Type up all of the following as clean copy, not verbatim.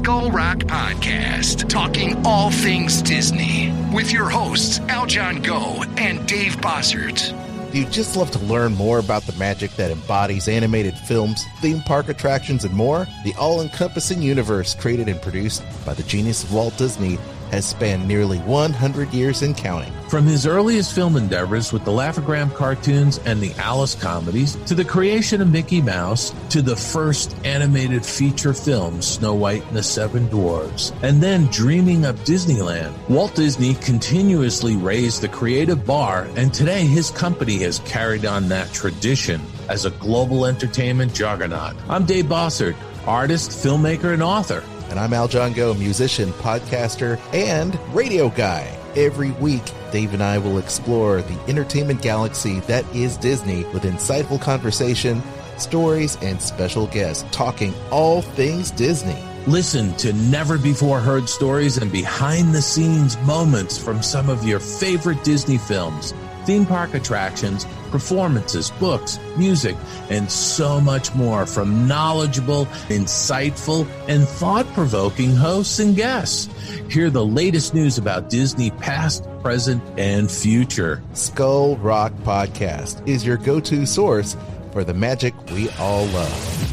Skull Rock Podcast, talking all things Disney, with your hosts, Aljon Go and Dave Bossert. Do you just love to learn more about the magic that embodies animated films, theme park attractions, and more? The all-encompassing universe created and produced by the genius of Walt Disney has spanned nearly 100 years and counting. From his earliest film endeavors with the Laugh-O-Gram cartoons and the Alice comedies, to the creation of Mickey Mouse, to the first animated feature film, Snow White and the Seven Dwarfs, and then dreaming up Disneyland, Walt Disney continuously raised the creative bar, and today his company has carried on that tradition as a global entertainment juggernaut. I'm Dave Bossert, artist, filmmaker, and author. And I'm Aljon Go, musician, podcaster, and radio guy. Every week, Dave and I will explore the entertainment galaxy that is Disney with insightful conversation, stories, and special guests talking all things Disney. Listen to never-before-heard stories and behind-the-scenes moments from some of your favorite Disney films, theme park attractions, performances, books, music, and so much more from knowledgeable, insightful, and thought-provoking hosts and guests. Hear the latest news about Disney past, present, and future. Skull Rock Podcast is your go-to source for the magic we all love.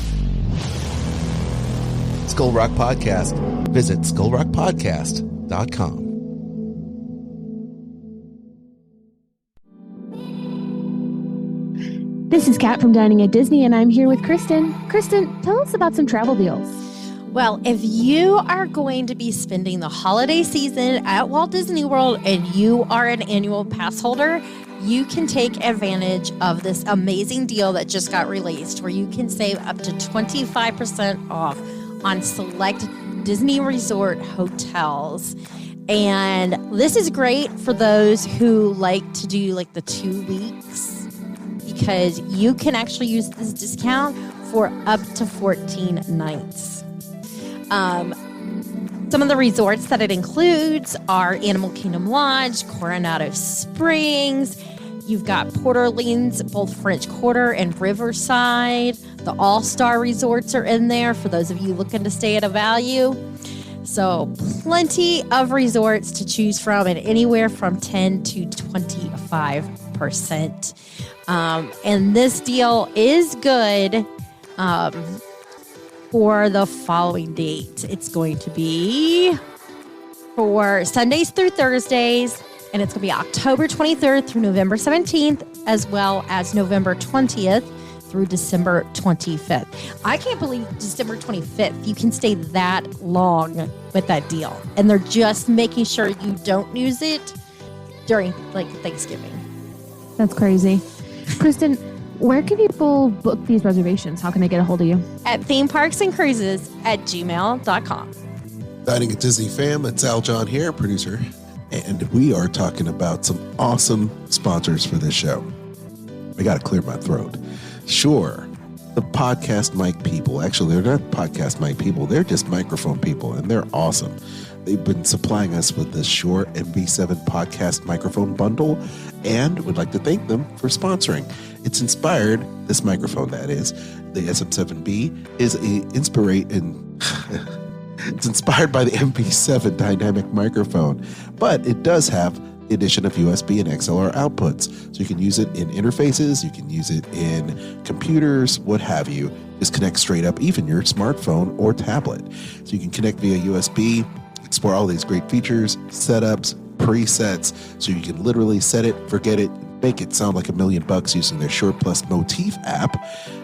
Skull Rock Podcast. Visit skullrockpodcast.com. This is Kat from Dining at Disney, and I'm here with Kristen. Kristen, tell us about some travel deals. Well, if you are going to be spending the holiday season at Walt Disney World and you are an annual pass holder, you can take advantage of this amazing deal that just got released where you can save up to 25% off on select Disney Resort hotels. And this is great for those who like to do like the 2 weeks, because you can actually use this discount for up to 14 nights. Some of the resorts that it includes are Animal Kingdom Lodge, Coronado Springs. You've got Port Orleans, both French Quarter and Riverside. The All-Star Resorts are in there for those of you looking to stay at a value. So plenty of resorts to choose from, and anywhere from 10 to 25%. And this deal is good for the following date. It's going to be for Sundays through Thursdays, and it's going to be October 23rd through November 17th, as well as November 20th through December 25th. I can't believe December 25th. You can stay that long with that deal. And they're just making sure you don't use it during like Thanksgiving. That's crazy. Kristen, where can people book these reservations? How can they get a hold of you? At themeparksandcruises@gmail.com. Dining at Disney fam, it's Aljon here, producer, and we are talking about some awesome sponsors for this show. I got to clear my throat. Sure, the podcast mic people, actually, they're not podcast mic people, they're just microphone people, and they're awesome. They've been supplying us with this Shure MV7 podcast microphone bundle, and we'd like to thank them for sponsoring. It's inspired, this microphone that is, the SM7B, is it's inspired by the MV7 dynamic microphone, but it does have the addition of USB and XLR outputs. So you can use it in interfaces, you can use it in computers, what have you. Just connect straight up, even your smartphone or tablet. So you can connect via USB, explore all these great features, setups, presets, so you can literally set it, forget it, make it sound like $1 million using their Shure Plus Motif app,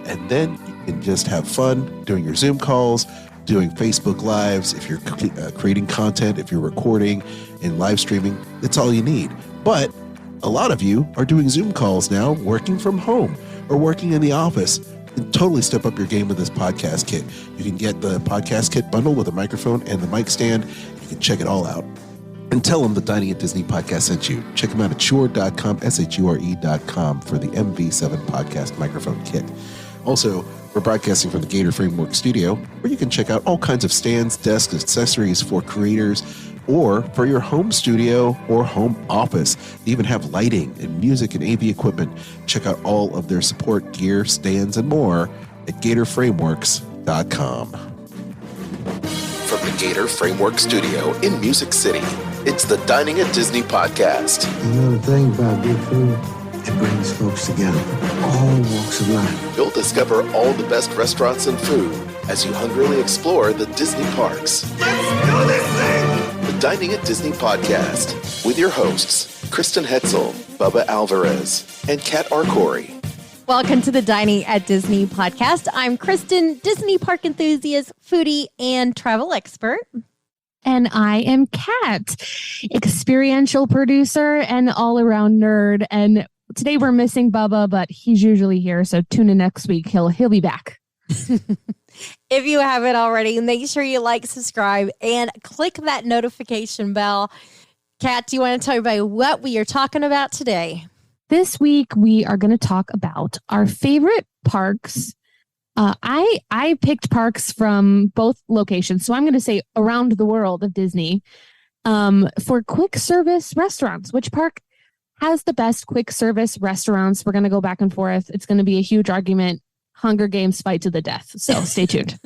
and then you can just have fun doing your Zoom calls, doing Facebook Lives, if you're creating content, if you're recording and live streaming, it's all you need. But a lot of you are doing Zoom calls now, working from home or working in the office. And totally step up your game with this podcast kit. You can get the podcast kit bundle with a microphone and the mic stand. You can check it all out. And tell them the Dining at Disney podcast sent you. Check them out at shure.com, shure.com for the MV7 podcast microphone kit. Also, we're broadcasting from the Gator Framework Studio, where you can check out all kinds of stands, desks, accessories for creators, or for your home studio or home office. They even have lighting and music and AV equipment. Check out all of their support gear, stands, and more at GatorFrameworks.com. From the Gator Framework Studio in Music City. It's the Dining at Disney podcast. You know the thing about good food? It brings folks together, all walks of life. You'll discover all the best restaurants and food as you hungrily explore the Disney parks. Let's do this thing! The Dining at Disney podcast with your hosts, Kristen Hoetzel, Bubba Alvarez, and Kat Arcori. Welcome to the Dining at Disney podcast. I'm Kristen, Disney park enthusiast, foodie, and travel expert. And I am Kat, experiential producer and all-around nerd. And today we're missing Bubba, but he's usually here, so tune in next week. He'll be back. If you haven't already, make sure you like, subscribe, and click that notification bell. Kat, do you want to tell everybody what we are talking about today? This week, we are going to talk about our favorite parks. I picked parks from both locations, so I'm going to say around the world of Disney for quick service restaurants. Which park has the best quick service restaurants? We're going to go back and forth. It's going to be a huge argument. Hunger Games fight to the death. So stay tuned.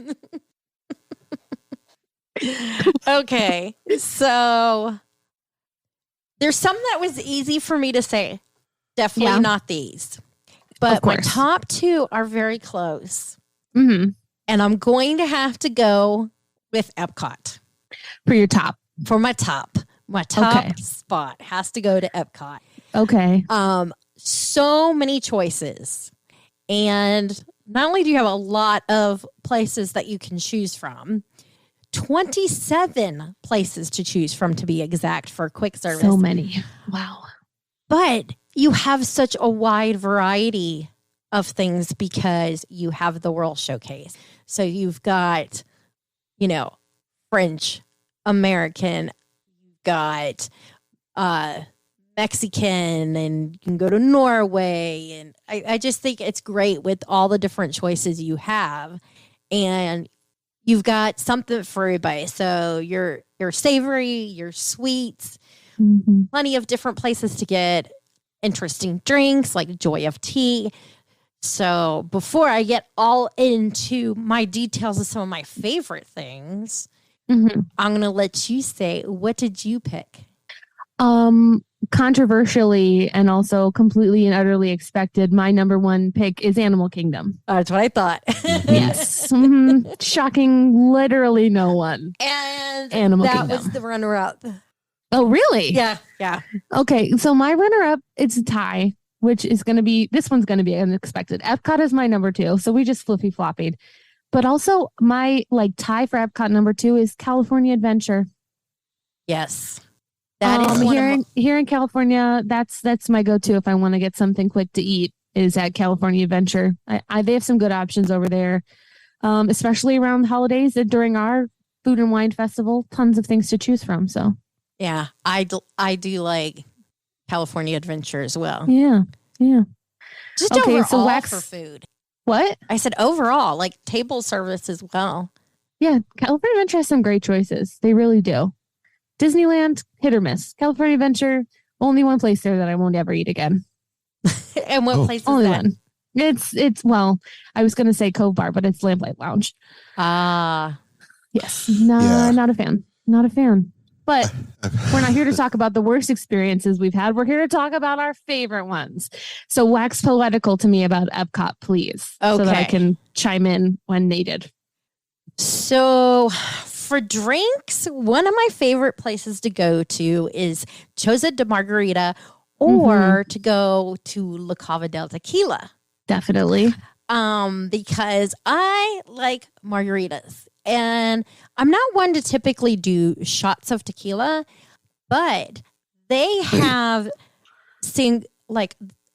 Okay, so there's some that was easy for me to say. Definitely not these. But my top two are very close. Mm-hmm. And I'm going to have to go with Epcot. For your top. For my top. My top spot has to go to Epcot. Okay. So many choices. And not only do you have a lot of places that you can choose from, 27 places to choose from, to be exact, for quick service. So many. Wow. But you have such a wide variety of things because you have the World Showcase. So you've got, French, American, you've got Mexican, and you can go to Norway. And I just think it's great with all the different choices you have. And you've got something for everybody. So your savory, your sweets, plenty of different places to get interesting drinks like Joy of Tea. So before I get all into my details of some of my favorite things, I'm going to let you say, what did you pick? Controversially and also completely and utterly expected, my number one pick is Animal Kingdom. That's what I thought. Yes. Shocking literally no one. And Animal that Kingdom was the runner-up. Oh, really? Yeah. Okay, so my runner-up, it's a tie, which is going to be, this one's going to be unexpected. Epcot is my number two, so we just flippy-floppied. But also, my tie for Epcot number two is California Adventure. Yes. That is here in California, that's my go-to if I want to get something quick to eat, is at California Adventure. They have some good options over there, especially around the holidays and during our Food and Wine Festival. Tons of things to choose from, so. Yeah, I do like California Adventure as well. Yeah. Just overall for food. What? I said overall, like table service as well. Yeah, California Adventure has some great choices. They really do. Disneyland, hit or miss. California Adventure, only one place there that I won't ever eat again. And what place is only that? One. It's I was going to say Cove Bar, but it's Lamplight Lounge. Yes. Not a fan. Not a fan. But we're not here to talk about the worst experiences we've had. We're here to talk about our favorite ones. So wax poetical to me about Epcot, please. Okay. So that I can chime in when needed. So for drinks, one of my favorite places to go to is Choza de Margarita or to go to La Cava del Tequila. Definitely. Because I like margaritas. And I'm not one to typically do shots of tequila, but they have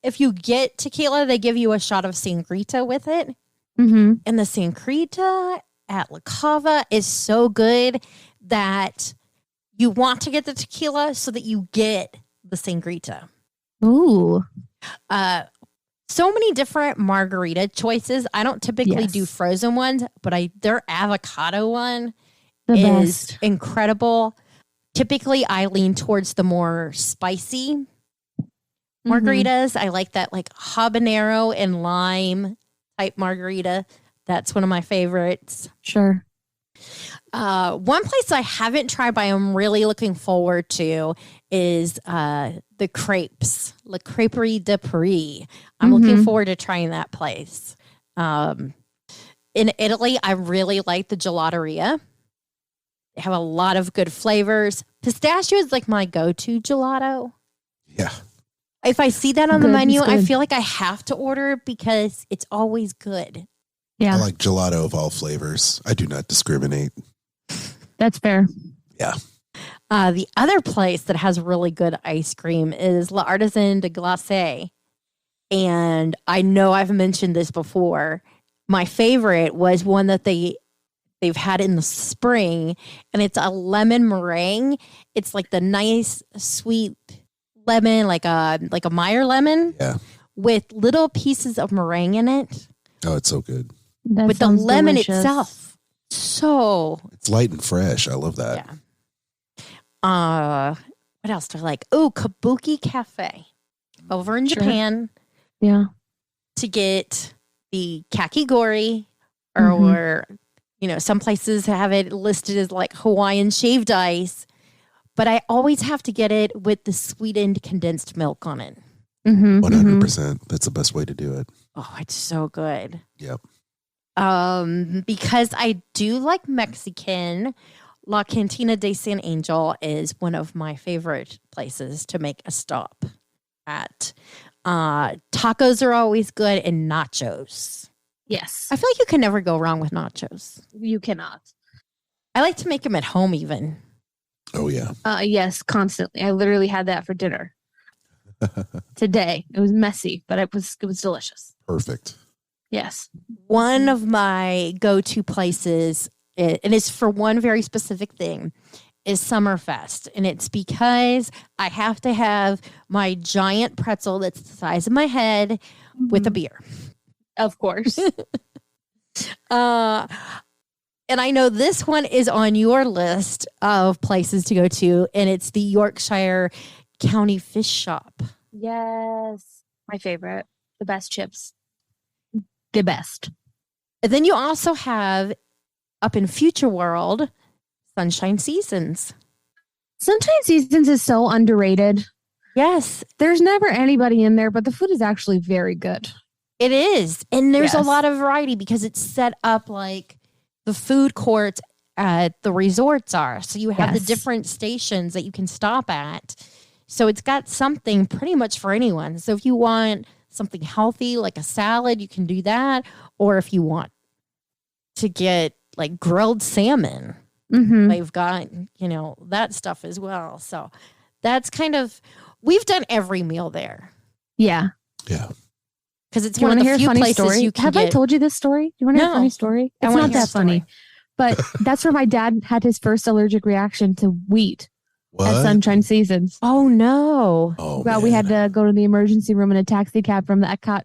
if you get tequila, they give you a shot of sangrita with it. And the sangrita at La Cava is so good that you want to get the tequila so that you get the sangrita. Ooh. So many different margarita choices. I don't typically do frozen ones, but their avocado one is incredible. Typically, I lean towards the more spicy margaritas. I like that habanero and lime type margarita. That's one of my favorites. Sure. One place I haven't tried, but I'm really looking forward to is the crepes, La Crêperie de Paris. I'm looking forward to trying that place. In Italy, I really like the gelateria. They have a lot of good flavors. Pistachio is like my go-to gelato. Yeah. If I see that on the menu, I feel like I have to order it because it's always good. Yeah. I like gelato of all flavors. I do not discriminate. That's fair. Yeah. The other place that has really good ice cream is L'Artisan de Glace. And I know I've mentioned this before. My favorite was one that they've had in the spring, and it's a lemon meringue. It's like the nice, sweet lemon, like a Meyer lemon, with little pieces of meringue in it. Oh, it's so good. With the lemon itself. So it's light and fresh. I love that. Yeah. What else do I like? Oh, Kabuki Cafe over in Japan. Yeah. To get the kakigori, or some places have it listed as like Hawaiian shaved ice, but I always have to get it with the sweetened condensed milk on it. 100%. That's the best way to do it. Oh, it's so good. Yep. Because I do like Mexican, La Cantina de San Angel is one of my favorite places to make a stop at. Tacos are always good, and nachos. Yes. I feel like you can never go wrong with nachos. You cannot. I like to make them at home even. Oh, yeah. Yes, constantly. I literally had that for dinner today. It was messy, but it was delicious. Perfect. Yes. One of my go-to places, and it's for one very specific thing, is Summerfest. And it's because I have to have my giant pretzel that's the size of my head with a beer. Of course. And I know this one is on your list of places to go to, and it's the Yorkshire County Fish Shop. Yes. My favorite. The best chips. The best. And then you also have, up in Future World, Sunshine Seasons. Sunshine Seasons is so underrated. Yes. There's never anybody in there, but the food is actually very good. It is. And there's a lot of variety because it's set up like the food courts at the resorts are. So you have the different stations that you can stop at. So it's got something pretty much for anyone. So if you want something healthy, like a salad, you can do that. Or if you want to get like grilled salmon, they've got, that stuff as well. So that's we've done every meal there. Yeah. Yeah. Because it's one of the few places story? you can Have I told you this story? Do you want to hear a funny story? It's not that funny. But that's where my dad had his first allergic reaction to wheat at Sunshine Seasons. Oh, no. Oh, well, we had to go to the emergency room in a taxi cab from the Epcot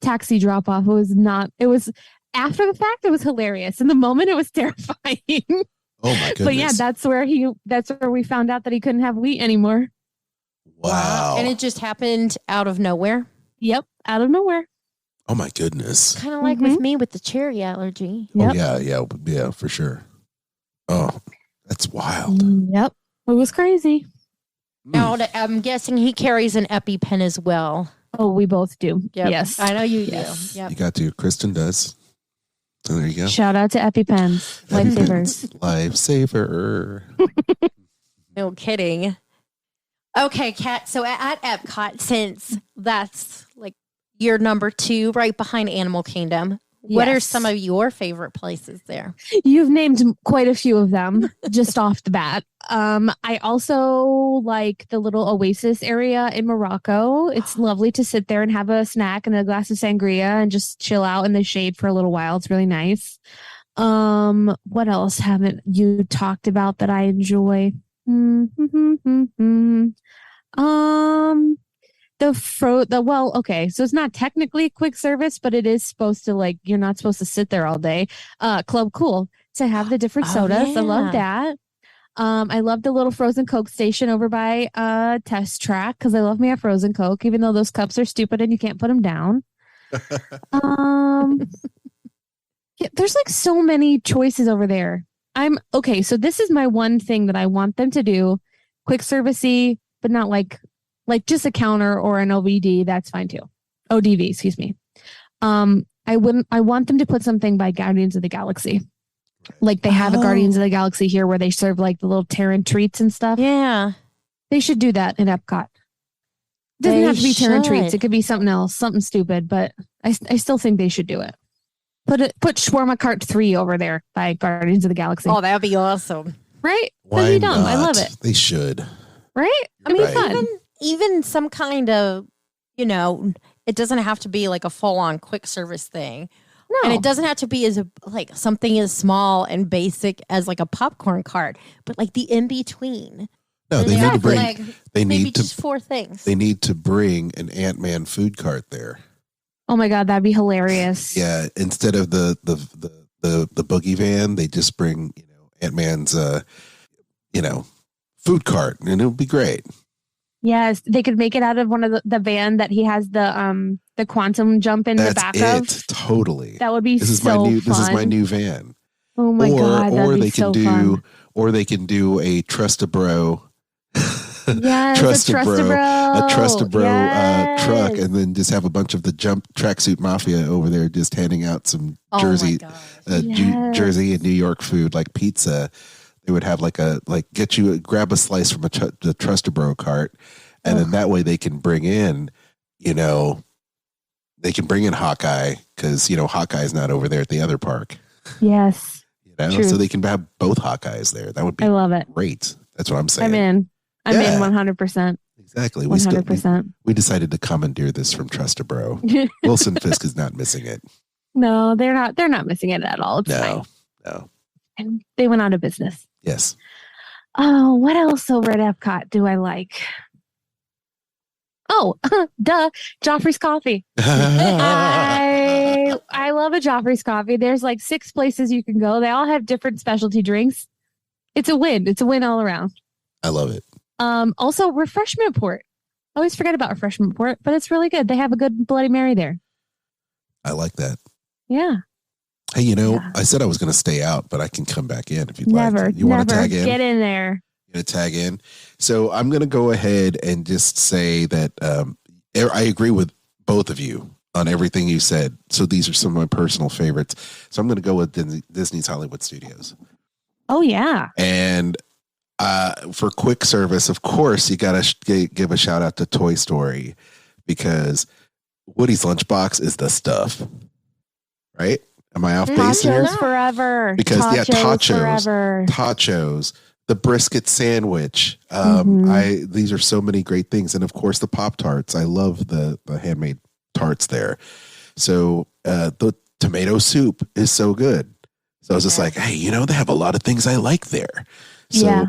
taxi drop-off. It was after the fact, it was hilarious. In the moment, it was terrifying. Oh, my goodness. But yeah, that's where we found out that he couldn't have wheat anymore. Wow. And it just happened out of nowhere? Yep, out of nowhere. Oh, my goodness. Kind of like with me with the cherry allergy. Yep. Oh, yeah, for sure. Oh, that's wild. Yep, it was crazy. Now, I'm guessing he carries an EpiPen as well. Oh, we both do. Yep. Yes. I know you do. Yep. You got to. Kristen does. So there you go. Shout out to EpiPens. Lifesavers. Lifesaver. No kidding. Okay, Kat. So at Epcot, since that's like your number 2 right behind Animal Kingdom, what are some of your favorite places there? You've named quite a few of them just off the bat. I also like the little oasis area in Morocco. It's lovely to sit there and have a snack and a glass of sangria and just chill out in the shade for a little while. It's really nice. What else haven't you talked about that I enjoy? So it's not technically quick service, but it is supposed to you're not supposed to sit there all day. Club Cool to have the different sodas. Yeah. I love that. I love the little frozen Coke station over by Test Track because I love me a frozen Coke, even though those cups are stupid and you can't put them down. Yeah, there's like so many choices over there. I'm okay. So this is my one thing that I want them to do, quick servicey, but not like just a counter or an OVD. That's fine too. ODV, excuse me. I want them to put something by Guardians of the Galaxy. Like they have a Guardians of the Galaxy here where they serve like the little Terran treats and stuff. Yeah. They should do that in Epcot. It doesn't have to be Terran treats. It could be something else, something stupid, but I still think they should do it. Put Shawarma Cart 3 over there by Guardians of the Galaxy. Oh, that would be awesome. Right? Why That'd be dumb. not? I love it. They should. Right? I mean, Right. fun. Even some kind of, it doesn't have to be like a full-on quick service thing. No. And it doesn't have to be like something as small and basic as like a popcorn cart, but like the in-between. No, they need to bring. Like, They maybe need to. just 4 things. They need to bring an Ant-Man food cart there. Oh my God, that'd be hilarious. Yeah, instead of the boogie van, they just bring Ant-Man's food cart, and it would be great. Yes, they could make it out of one of the van that he has the quantum jump in the back of. Totally. That would be This is so my new. fun. This is my new van. Oh my God, that'd or be they so can do, fun. or they can do a Trust a Bro. Yes, Trust a Bro. A Trust a Bro Yes. truck, and then just have a bunch of the Jump Tracksuit Mafia over there, just handing out some Jersey, Oh my gosh. Yes. Jersey and New York food like pizza. They would have grab a slice from the Trust a Bro cart, and then that way they can bring in, Hawkeye because Hawkeye's not over there at the other park. Yes. True. So they can have both Hawkeyes there. That would be I love it. great. That's what I'm saying. I'm in. I'm Yeah. in 100%. Exactly. 100%. We decided to commandeer this from Trust a Bro. Wilson Fisk is not missing it. No, they're not. They're not missing it at all. It's fine. No. And they went out of business. Yes. Oh, what else over at Epcot do I like? Oh, duh, Joffrey's Coffee. I love a Joffrey's Coffee. There's like 6 places you can go. They all have different specialty drinks. It's a win. It's a win all around. I love it. Also, Refreshment Port. I always forget about Refreshment Port, but it's really good. They have a good Bloody Mary there. I like that. Yeah. Hey, Yeah. I said I was going to stay out, but I can come back in if you'd Never. like. You want to tag in? Get in there. Going to tag in. So I'm going to go ahead and just say that I agree with both of you on everything you said. So these are some of my personal favorites. So I'm going to go with Disney's Hollywood Studios. Oh, yeah. And for quick service, of course, you got to give a shout out to Toy Story because Woody's Lunchbox is the stuff, right? Am I off base here? Tachos forever. Because forever. Tachos, the brisket sandwich. These are so many great things, and of course the Pop-Tarts. I love the handmade tarts there. So the tomato soup is so good. So I was just like, hey, they have a lot of things I like there. So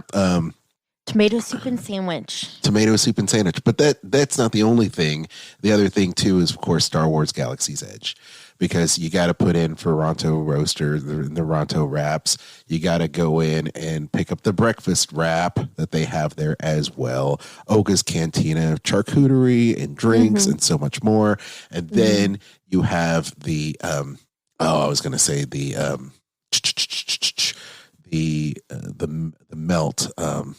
Tomato soup and sandwich. But that's not the only thing. The other thing too is of course Star Wars Galaxy's Edge. Because you got to put in for Ronto Roaster, the Ronto wraps. You got to go in and pick up the breakfast wrap that they have there as well. Oga's Cantina, charcuterie and drinks and so much more. And then you have the, I was going to say the melt. Oh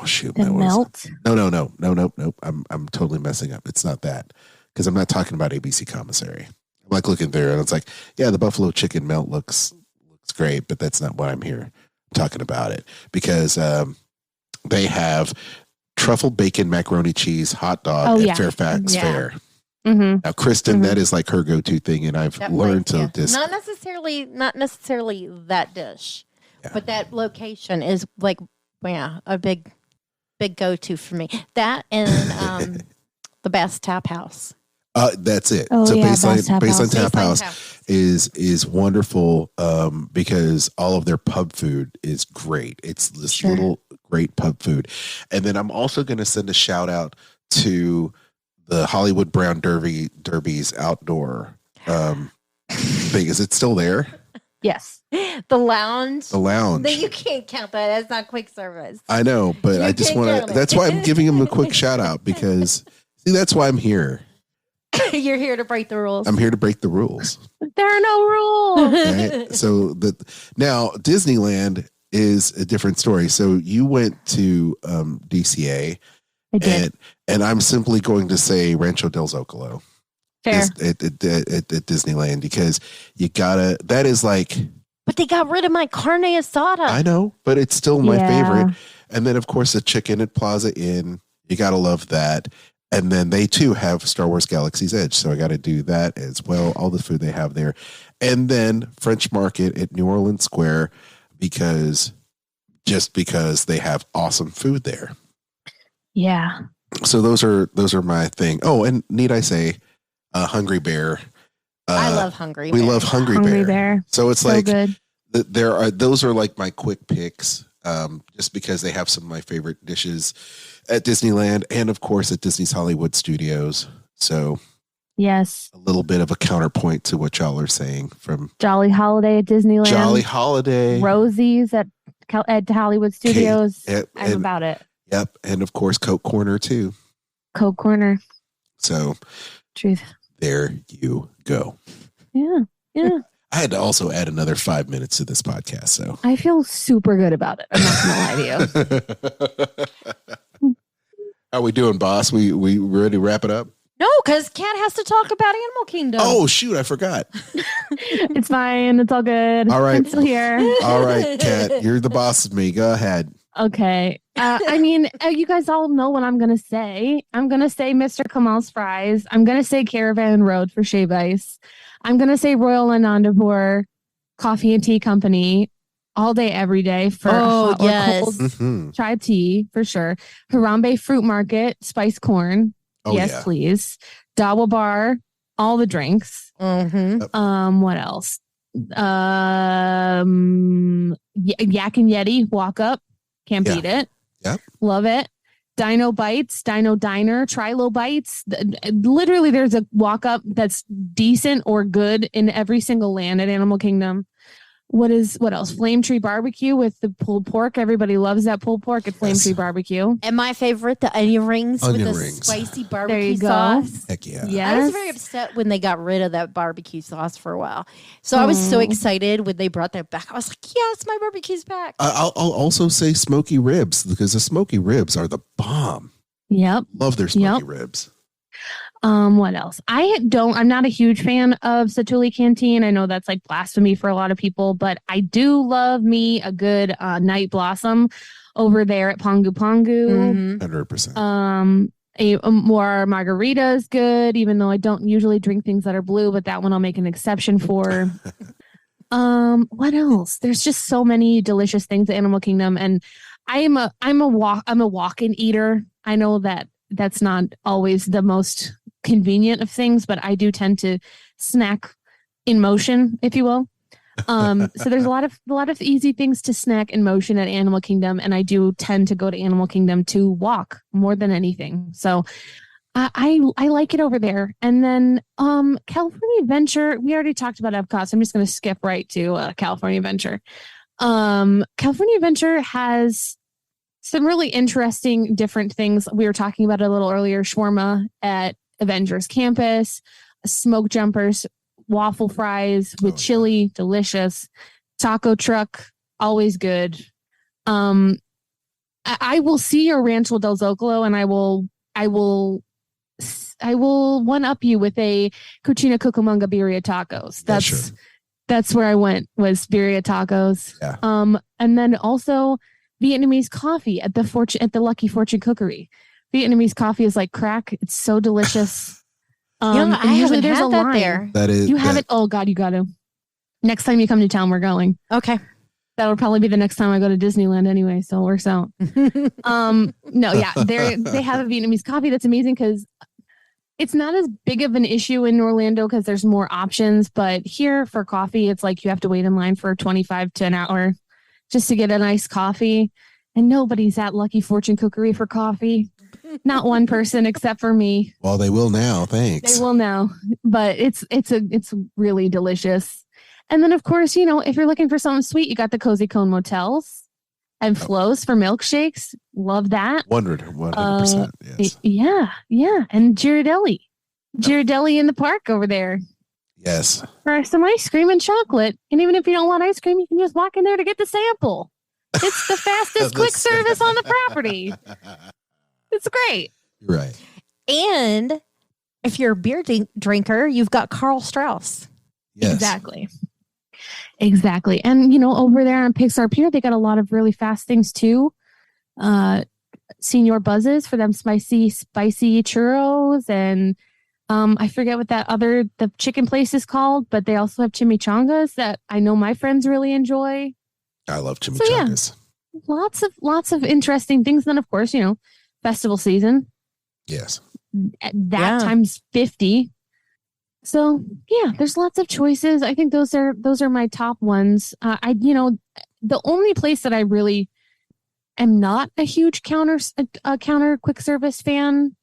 shoot! The melt? No. I'm totally messing up. It's not that because I'm not talking about ABC Commissary. I'm like looking through and it's like, yeah, the buffalo chicken melt looks great, but that's not what I'm here talking about it because they have truffle bacon macaroni cheese hot dog at Fairfax Fair. Mm-hmm. Now, Kristen, that is like her go-to thing, and I've learned to just not necessarily that dish, but that location is like a big go-to for me. That and the Bass Tap House. That's it. Oh, so yeah, Baseline Tap House House. is wonderful because all of their pub food is great. It's this little great pub food. And then I'm also going to send a shout out to the Hollywood Brown Derby's outdoor thing. Is it still there? Yes. The lounge. You can't count that. That's not quick service. I know, but I just want to. That's why I'm giving him a quick shout out because see, that's why I'm here. You're here to break the rules. I'm here to break the rules. There are no rules. Right? So now Disneyland is a different story. So you went to DCA. I did. And I'm simply going to say Rancho del Zocalo. Fair. At Disneyland, because you gotta, that is like. But they got rid of my carne asada. I know, but it's still my favorite. And then, of course, the chicken at Plaza Inn. You gotta love that. And then they too have Star Wars Galaxy's Edge. So I got to do that as well. All the food they have there. And then French Market at New Orleans Square, because they have awesome food there. Yeah. So those are my thing. Oh, and need I say, Hungry Bear. I love Hungry We Bear. love Hungry Bear. So it's like good. Those are like my quick picks, just because they have some of my favorite dishes at Disneyland and of course at Disney's Hollywood Studios. So yes, a little bit of a counterpoint to what y'all are saying from Jolly Holiday at Disneyland, Jolly Holiday, Rosie's at Hollywood Studios. I'm about it. Yep, and of course Coke Corner too. Coke Corner. So truth. There you go. Yeah. I had to also add another 5 minutes to this podcast, so I feel super good about it. I'm not gonna lie to you. How we doing, boss? We ready to wrap it up? No, because Kat has to talk about Animal Kingdom. Oh shoot, I forgot. It's fine. It's all good. All right. I'm still here. All right, Kat, you're the boss of me. Go ahead. Okay. I mean, you guys all know what I'm going to say. I'm going to say Mr. Kamal's Fries. I'm going to say Caravan Road for Shave Ice. I'm going to say Royal Anandapur Coffee and Tea Company all day, every day for hot or cold chai tea for sure. Harambe Fruit Market, Spice Corn. Oh, yes, yeah. please. Dawa Bar, all the drinks. Mm-hmm. What else? Yak and Yeti, walk up. Can't beat it. Yep. Love it. Dino Bites, Dino Diner, Trilo Bites. Literally, there's a walk up that's decent or good in every single land at Animal Kingdom. What else? Flame Tree Barbecue with the pulled pork. Everybody loves that pulled pork at Flame Tree Barbecue. And my favorite, the onion rings with the spicy barbecue sauce. Heck yeah. Yes. I was very upset when they got rid of that barbecue sauce for a while. So I was so excited when they brought that back. I was like, yes, my barbecue's back. I'll also say smoky ribs, because the smoky ribs are the bomb. Yep. Love their smoky ribs. What else? I'm not a huge fan of Satuli Canteen. I know that's like blasphemy for a lot of people, but I do love me a good Night Blossom over there at Pongu Pongu. 100%. A more margarita is good, even though I don't usually drink things that are blue, but that one I'll make an exception for. What else? There's just so many delicious things at Animal Kingdom, and I'm a walk-in eater. I know that that's not always the most convenient of things, but I do tend to snack in motion, if you will. So there's a lot of easy things to snack in motion at Animal Kingdom, and I do tend to go to Animal Kingdom to walk more than anything. So I like it over there. And then California Adventure, we already talked about Epcot, so I'm just going to skip right to California Adventure. California Adventure has some really interesting different things. We were talking about it a little earlier. Shawarma at Avengers Campus, smoke jumpers, waffle fries with chili, delicious. Taco truck, always good. I will see your Rancho del Zocalo, and I will one up you with a Cucina Cucamonga birria tacos. That's where I went, was birria tacos. Yeah. And then also Vietnamese coffee at the Lucky Fortune Cookery. Vietnamese coffee is like crack. It's so delicious. I haven't had that there. You have it. Oh God, you got to. Next time you come to town, we're going. Okay. That'll probably be the next time I go to Disneyland anyway, so it works out. No, yeah, they have a Vietnamese coffee that's amazing because it's not as big of an issue in Orlando because there's more options, but here for coffee, it's like you have to wait in line for 25 to an hour just to get a nice coffee, and nobody's at Lucky Fortune Cookery for coffee. Not one person except for me. Well, they will now. Thanks. They will now, but it's really delicious. And then, of course, if you're looking for something sweet, you got the Cozy Cone Motels and Flo's for milkshakes. Love that. 100%. Yes. Yeah. And Ghirardelli. Ghirardelli in the park over there. Yes. For some ice cream and chocolate. And even if you don't want ice cream, you can just walk in there to get the sample. It's the fastest quick service on the property. It's great. You're right. And if you're a beer drinker, you've got Carl Strauss. Yes. Exactly. And, over there on Pixar Pier, they got a lot of really fast things too. Senior Buzzes for them spicy churros. And I forget what the chicken place is called, but they also have chimichangas that I know my friends really enjoy. I love chimichangas. So, yeah, lots of interesting things. Then, of course, festival season. Yes. That times 50. So yeah, there's lots of choices. I think those are my top ones. The only place that I really am not a huge counter quick service fan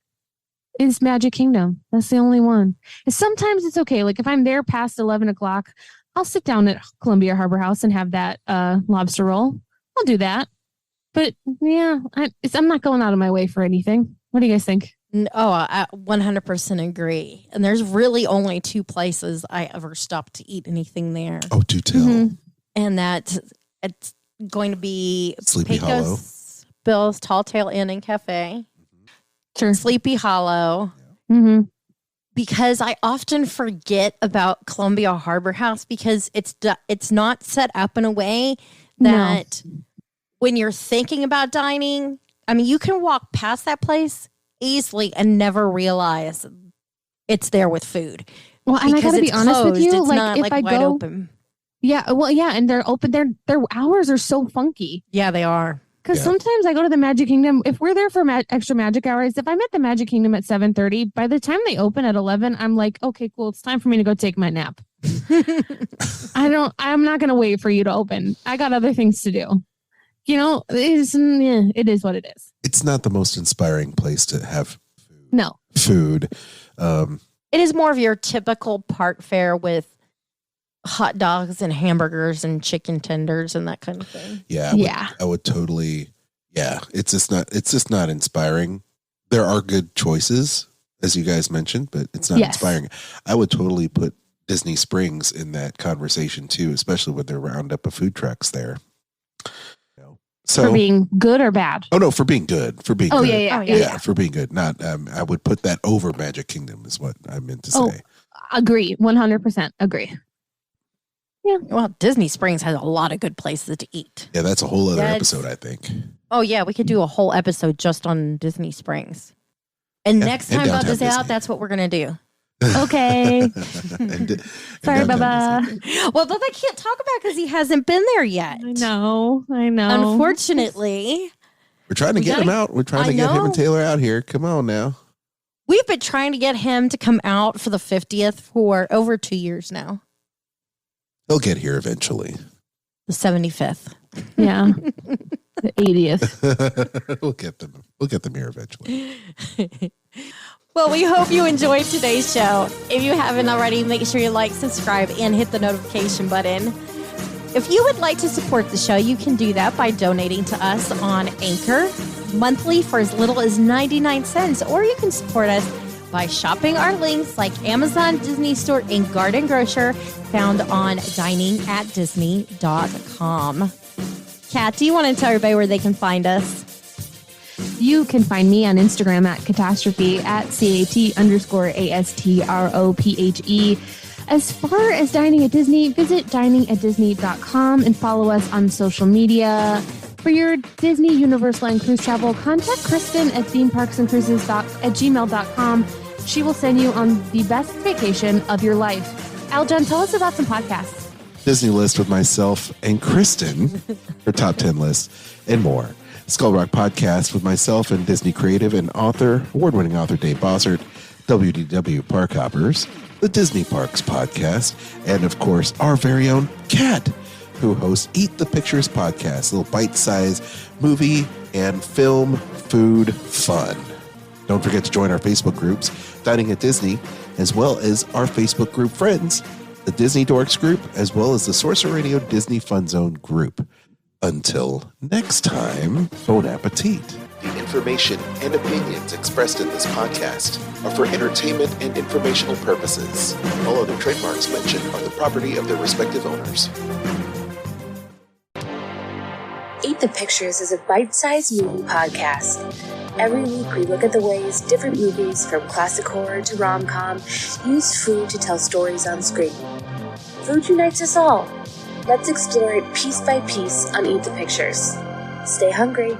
is Magic Kingdom. That's the only one. And sometimes it's okay. Like if I'm there past 11 o'clock, I'll sit down at Columbia Harbor House and have that lobster roll. I'll do that. But yeah, I'm not going out of my way for anything. What do you guys think? Oh, I 100% agree. And there's really only two places I ever stopped to eat anything there. Oh, do tell. Mm-hmm. And that it's going to be Sleepy Hollow, Bill's Tall Tale Inn and Cafe. Sure. Sleepy Hollow. Mm-hmm. Because I often forget about Columbia Harbor House because it's not set up in a way that when you're thinking about dining, I mean, you can walk past that place easily and never realize it's there with food. Well, and I gotta be honest with you, it's not if I wide go, open. Yeah, well, yeah, and they're open. Their hours are so funky. Yeah, they are. Because sometimes I go to the Magic Kingdom. If we're there for extra magic hours, if I'm at the Magic Kingdom at 7:30, by the time they open at 11, I'm like, okay, cool, it's time for me to go take my nap. I'm not gonna wait for you to open. I got other things to do. It is what it is. It's not the most inspiring place to have food. No. Food. It is more of your typical park fare with hot dogs and hamburgers and chicken tenders and that kind of thing. Yeah. I would totally. Yeah. It's just not inspiring. There are good choices, as you guys mentioned, but it's not inspiring. I would totally put Disney Springs in that conversation too, especially with their roundup of food trucks there. So, for being good or bad? Oh no, for being good. For being good. Yeah. For being good. Not. I would put that over Magic Kingdom is what I meant to say. Agree. 100% agree. Yeah. Well, Disney Springs has a lot of good places to eat. Yeah, that's a whole other episode, I think. Oh yeah, we could do a whole episode just on Disney Springs. And next time Bob is out, that's what we're gonna do. Okay. Sorry, Bubba. Well, Bubba can't talk about because he hasn't been there yet. I know. Unfortunately. We're trying to get him out. We're trying to get him and Taylor out here. Come on now. We've been trying to get him to come out for the 50th for over 2 years now. He'll get here eventually. The 75th. Yeah. The 80th. We'll get them here eventually. Well, we hope you enjoyed today's show. If you haven't already, make sure you like, subscribe, and hit the notification button. If you would like to support the show, you can do that by donating to us on Anchor monthly for as little as 99 cents, or you can support us by shopping our links like Amazon, Disney Store, and Garden Grocer found on diningatdisney.com. Kat, do you want to tell everybody where they can find us? You can find me on Instagram at catastrophe at CAT_ASTROPHE. As far as dining at Disney, visit diningatdisney.com and follow us on social media. For your Disney, Universal, and cruise travel, contact Kristen at themeparksandcruises@gmail.com. She will send you on the best vacation of your life. Aljon, tell us about some podcasts. Disney List with myself and Kristen, her top 10 list, and more. Skull Rock Podcast with myself and Disney creative and award-winning author Dave Bossert, WDW Park Hoppers, the Disney Parks Podcast, and of course, our very own Kat, who hosts Eat the Pictures Podcast, a little bite-sized movie and film food fun. Don't forget to join our Facebook groups, Dining at Disney, as well as our Facebook group friends, the Disney Dorks group, as well as the Sorcerer Radio Disney Fun Zone group. Until next time, bon appetit. The information and opinions expressed in this podcast are for entertainment and informational purposes. All other trademarks mentioned are the property of their respective owners. Eat the Pictures is a bite-sized movie podcast. Every week we look at the ways different movies, from classic horror to rom-com, use food to tell stories on screen. Food unites us all. Let's explore it piece by piece on Eat the Pictures. Stay hungry.